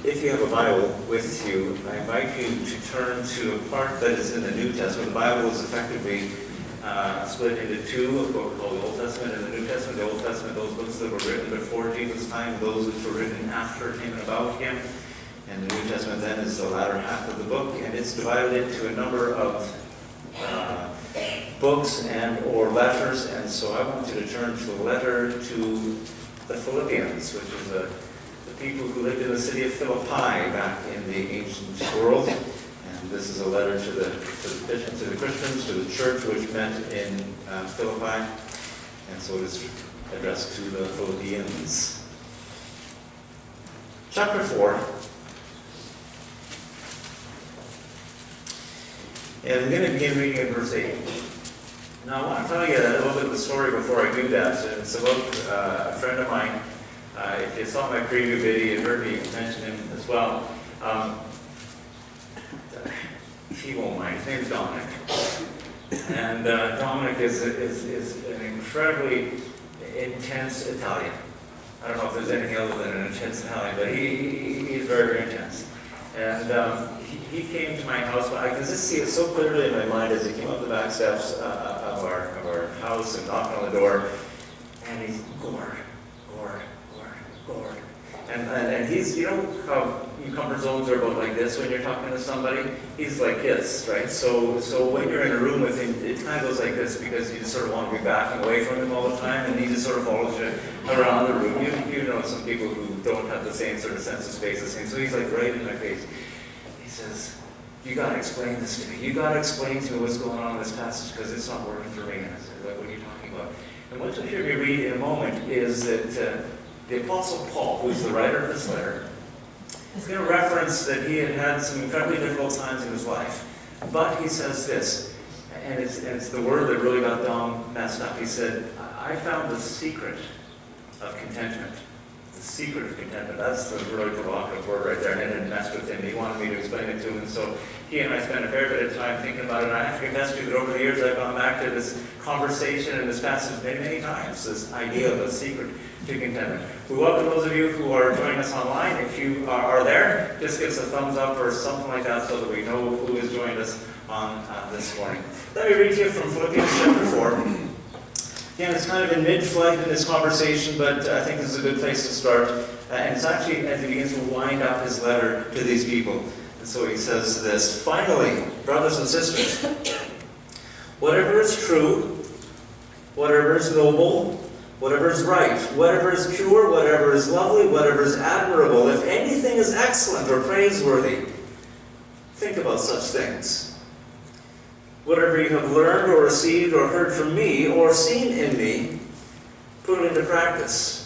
If you have a Bible with you, I invite you to turn to a part that is in the New Testament. The Bible is effectively split into two, a book called the Old Testament and the New Testament. The Old Testament, those books that were written before Jesus' time, those which were written after came about him. And the New Testament then is the latter half of the book, and it's divided into a number of books and or letters. And so I want you to turn to a letter to the Philippians, which is the people who lived in the city of Philippi back in the ancient world. And this is a letter to the Christians, to the church which met in Philippi. And so it is addressed to the Philippians. Chapter 4. And I'm going to begin reading in verse 8. Now I want to tell you a little bit of the story before I do that. And it's about a friend of mine. If you saw my preview video, you heard me mention him as well. He won't mind. His name's Dominic. And Dominic is an incredibly intense Italian. I don't know if there's anything other than an intense Italian, but he's very, very intense. And he came to my house. I can just see it so clearly in my mind as he came up the back steps of our house and knocked on the door. And he's Gord. And he's, you know how your comfort zones are about like this when you're talking to somebody? He's like this, right? So when you're in a room with him, it kind of goes like this because you just sort of want to be backing away from him all the time, and he just sort of follows you around the room. You know some people who don't have the same sort of sense of space as him, so he's like right in my face. He says, "You got to explain this to me. You got to explain to me what's going on in this passage because it's not working for me." And I said, "What are you talking about?" And what you'll hear me read in a moment is that the Apostle Paul, who's the writer of this letter, is going to reference that he had had some incredibly difficult times in his life. But he says this, and it's the word that really got Dom messed up. He said, "I found the secret of contentment." The secret of contentment. That's the really provocative word right there, and it didn't mess with him. He wanted me to explain it to him, and so he and I spent a fair bit of time thinking about it. And I have to confess to you that over the years I've gone back to this conversation and this passage many, many times, this idea of a secret to contentment. We welcome those of you who are joining us online. If you are there, just give us a thumbs up or something like that so that we know who has joined us on this morning. Let me read to you from Philippians chapter 4. Again, it's kind of in mid-flight in this conversation, but I think this is a good place to start. And it's actually as he begins to wind up his letter to these people. And so he says this, "Finally, brothers and sisters, whatever is true, whatever is noble, whatever is right, whatever is pure, whatever is lovely, whatever is admirable, if anything is excellent or praiseworthy, think about such things. Whatever you have learned or received or heard from me or seen in me, put it into practice."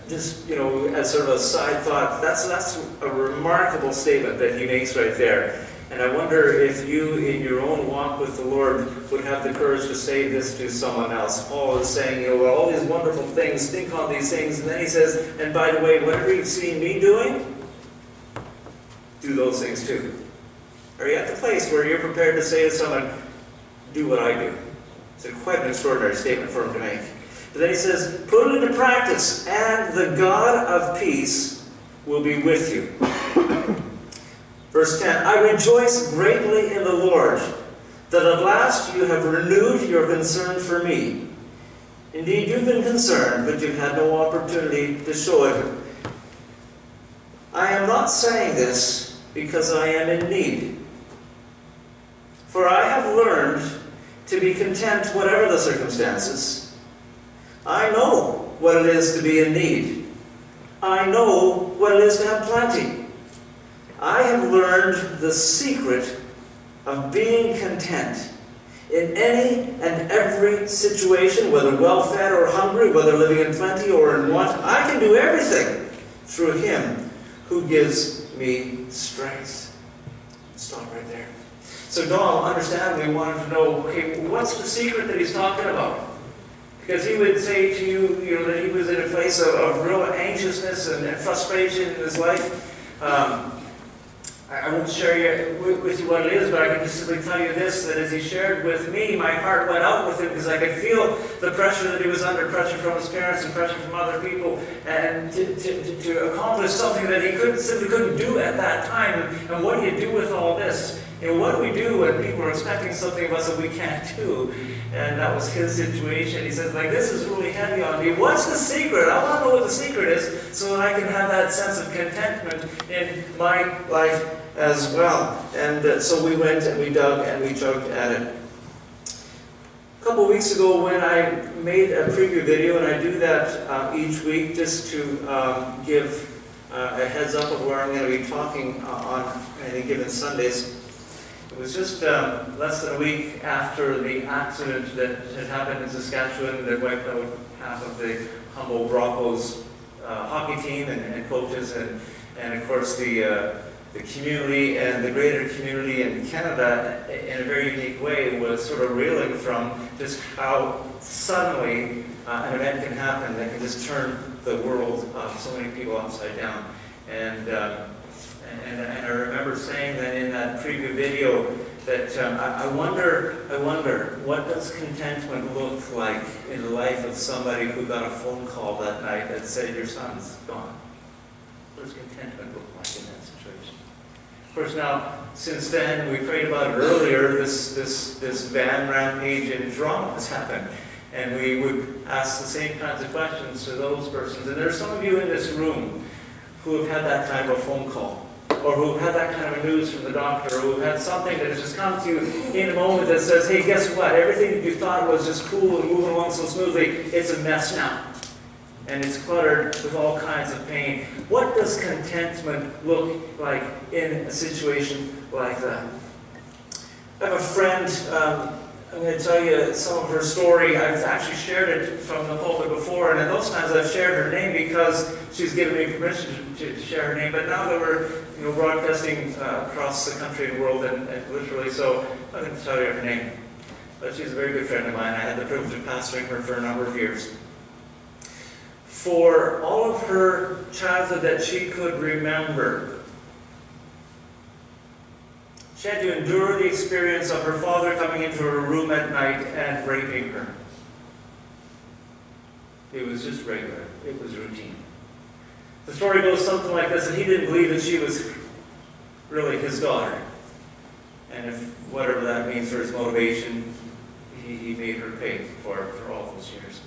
Just, you know, as sort of a side thought, that's a remarkable statement that he makes right there. And I wonder if you, in your own walk with the Lord, would have the courage to say this to someone else. Paul is saying, you know, all these wonderful things, think on these things. And then he says, and by the way, whatever you've seen me doing, do those things too. Are you at the place where you're prepared to say to someone, do what I do? It's quite an extraordinary statement for him to make. But then he says, put it into practice, and the God of peace will be with you. Verse 10, "I rejoice greatly in the Lord, that at last you have renewed your concern for me. Indeed, you've been concerned, but you've had no opportunity to show it. I am not saying this because I am in need. For I have learned to be content whatever the circumstances. I know what it is to be in need. I know what it is to have plenty. I have learned the secret of being content in any and every situation, whether well-fed or hungry, whether living in plenty or in want. I can do everything through Him who gives me strength." Stop right there. So Dom, understandably, wanted to know, okay, what's the secret that he's talking about? Because he would say to you, you know, that he was in a place of real anxiousness and frustration in his life. I won't share with you what it is, but I can just simply tell you this, that as he shared with me, my heart went out with him because I could feel the pressure that he was under, pressure from his parents and pressure from other people, and to accomplish something that he simply couldn't do at that time. And what do you do with all this? You know, what do we do when people are expecting something of us that we can't do? And that was his situation. He says, like, this is really heavy on me. What's the secret? I want to know what the secret is so that I can have that sense of contentment in my life as well. And so we went and we dug and we jugged at it. A couple weeks ago when I made a preview video, and I do that each week just to give a heads up of where I'm going to be talking on any given Sundays. It was just less than a week after the accident that had happened in Saskatchewan that wiped out half of the Humboldt Broncos hockey team and coaches, and of course the community and the greater community in Canada in a very unique way was sort of reeling from just how suddenly an event can happen that can just turn the world of so many people upside down. And I remember saying that in that preview video that I wonder, what does contentment look like in the life of somebody who got a phone call that night that said, your son's gone? What does contentment look like in that situation? Of course, now, since then, we prayed about it earlier, this van rampage in Toronto has happened. And we would ask the same kinds of questions to those persons. And there's some of you in this room who have had that kind of a phone call, or who have had that kind of news from the doctor, or who have had something that has just come to you in a moment that says, hey, guess what? Everything that you thought was just cool and moving along so smoothly, it's a mess now. And it's cluttered with all kinds of pain. What does contentment look like in a situation like that? I have a friend, I'm going to tell you some of her story. I've actually shared it from the pulpit before, and in those times I've shared her name because she's given me permission to share her name. But now that we're broadcasting across the country and world, and literally, so I'm going to tell you her name. But she's a very good friend of mine. I had the privilege of pastoring her for a number of years. For all of her childhood that she could remember, she had to endure the experience of her father coming into her room at night and raping her. It was just regular. It was routine. The story goes something like this, and he didn't believe that she was really his daughter. And if whatever that means for his motivation, he made her pay for it for all those years.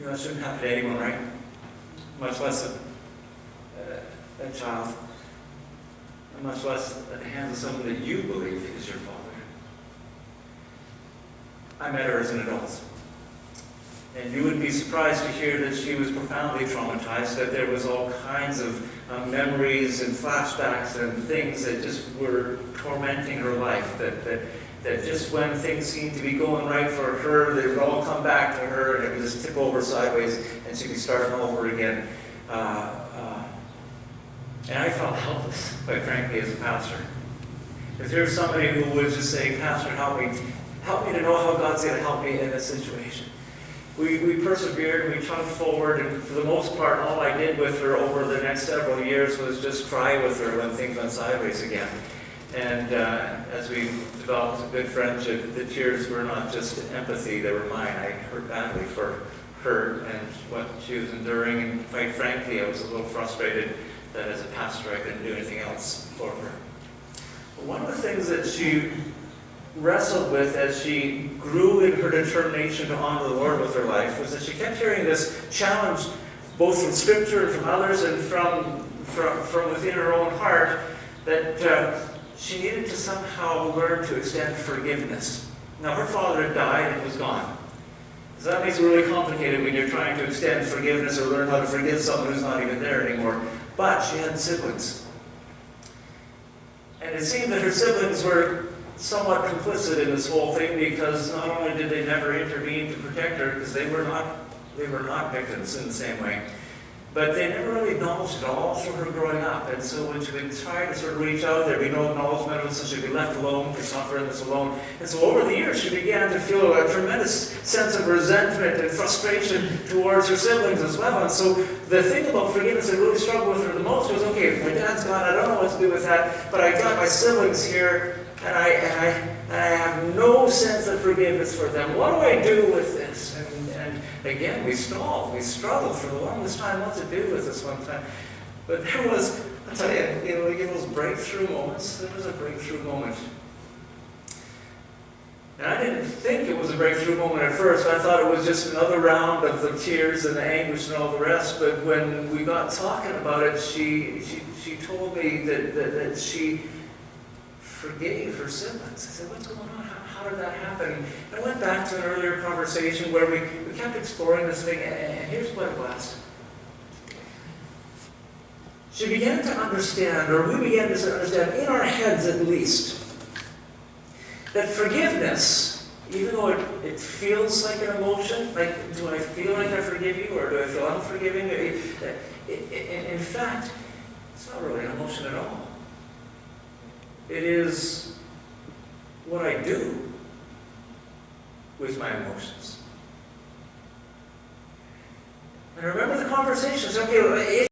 That shouldn't happen to anyone, right? Much less a child, and much less at the hands of someone that you believe is your father. I met her as an adult, and you would be surprised to hear that she was profoundly traumatized, that there was all kinds of memories and flashbacks and things that just were tormenting her life, that just when things seemed to be going right for her, they would all come back to her, and it would just tip over sideways, and she'd be starting over again. And I felt helpless, quite frankly, as a pastor. If there's somebody who would just say, Pastor, help me to know how God's going to help me in this situation. We persevered, we trudged forward, and for the most part, all I did with her over the next several years was just cry with her when things went sideways again. And as we developed a good friendship, the tears were not just empathy, they were mine. I hurt badly for her and what she was enduring, and quite frankly, I was a little frustrated that as a pastor I couldn't do anything else for her. But one of the things that she wrestled with as she grew in her determination to honor the Lord with her life was that she kept hearing this challenge, both from Scripture and from others and from within her own heart, that she needed to somehow learn to extend forgiveness. Now, her father had died and was gone. So that makes it really complicated when you're trying to extend forgiveness or learn how to forgive someone who's not even there anymore. But she had siblings. And it seemed that her siblings were somewhat complicit in this whole thing, because not only did they never intervene to protect her, because they were not victims in the same way, But they never really acknowledged it all through her growing up. And so when she would try to sort of reach out, there'd be no acknowledgement of it, so she'd be left alone, because not for this alone. And so over the years, she began to feel a tremendous sense of resentment and frustration towards her siblings as well. And so the thing about forgiveness that really struggled with her the most was, okay, my dad's gone, I don't know what to do with that, but I got my siblings here, and I have no sense of forgiveness for them. What do I do with this? And again, we stalled. We struggled for the longest time what to do with this one time. But there was, I'll tell you, like in those breakthrough moments, there was a breakthrough moment. And I didn't think it was a breakthrough moment at first. I thought it was just another round of the tears and the anguish and all the rest. But when we got talking about it, she told me that she forgave her siblings. I said, what's going on? How did that happen? And I went back to an earlier conversation where we kept exploring this thing, and here's what it was. She began to understand, or we began to understand, in our heads at least, that forgiveness, even though it feels like an emotion, like, do I feel like I forgive you, or do I feel unforgiving? In fact, it's not really an emotion at all. It is what I do with my emotions. And I remember the conversations. Okay,